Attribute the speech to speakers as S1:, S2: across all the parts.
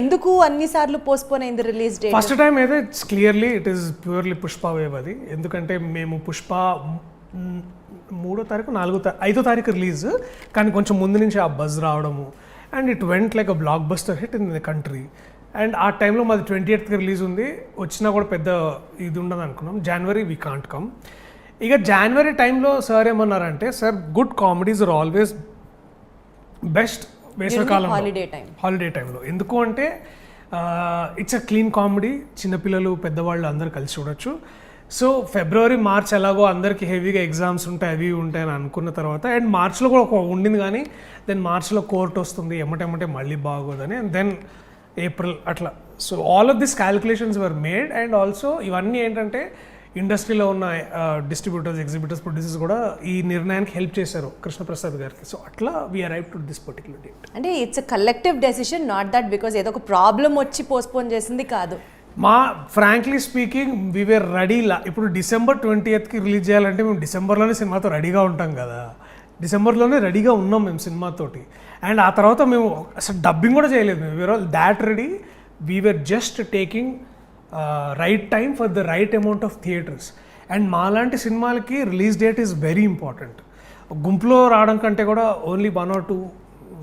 S1: ఎందుకు అన్ని సార్లు పోస్ట్పోన్ అయింది రిలీజ్ డేట్?
S2: ఫస్ట్ టైం అయితే it's clearly it is purely Pushpa wave అది. ఎందుకంటే మేము పుష్ప 3వ తారీఖు 5వ తారీఖు రిలీజ్, కానీ కొంచెం ముందు నుంచి ఆ బజ్ రావడము and it went like a block buster hit in the country. And ఆ టైంలో మాది 28th రిలీజ్ ఉంది, వచ్చినా కూడా పెద్ద ఇది ఉండదు అనుకున్నాం. January we can't come. ఇక జనవరి టైంలో సార్ ఏమన్నారంటే, sir good comedies are always best వేసవికాలం హాలిడే టైంలో. ఎందుకు అంటే ఇట్స్ అ క్లీన్ కామెడీ, చిన్నపిల్లలు పెద్దవాళ్ళు అందరు కలిసి చూడొచ్చు. సో ఫిబ్రవరి మార్చ్ ఎలాగో అందరికి హెవీగా ఎగ్జామ్స్ ఉంటాయి అవి ఉంటాయి అని అనుకున్న తర్వాత, అండ్ మార్చ్లో కూడా ఒక ఉండింది, కానీ దెన్ మార్చ్లో కోర్ట్ వస్తుంది ఎమ్మటెమ్మటే మళ్ళీ బాగోదని, అండ్ దెన్ ఏప్రిల్ అట్లా. So all of this calculations were made. And also ఇవన్నీ ఏంటంటే ఇండస్ట్రీలో ఉన్న డిస్ట్రిబ్యూటర్స్, ఎగ్జిబిటర్స్, ప్రొడ్యూసర్స్ కూడా ఈ నిర్ణయానికి హెల్ప్ చేశారు కృష్ణప్రసాద్ గారికి. సో అట్లా we arrive to this particular date.
S1: అంటే it's collective decision, not that because ఏదో ఒక ప్రాబ్లం వచ్చి పోస్ట్పోన్ చేసింది కాదు.
S2: Frankly speaking we were ready. ఇప్పుడు December 20th రిలీజ్ చేయాలంటే మేము డిసెంబర్లోనే సినిమాతో రెడీగా ఉంటాం కదా, డిసెంబర్లోనే రెడీగా ఉన్నాం మేము సినిమాతోటి. అండ్ ఆ తర్వాత మేము అసలు డబ్బింగ్ కూడా చేయలేదు, మేము were all that ready. We were just taking right time for the right amount of theatres. And మాలాంటి సినిమాలకి release date is very important. గుంపులో రావడం కంటే కూడా ఓన్లీ 1 or 2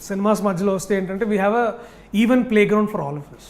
S2: సినిమాస్ మధ్యలో వస్తే ఏంటంటే we have a even play ground for all of us.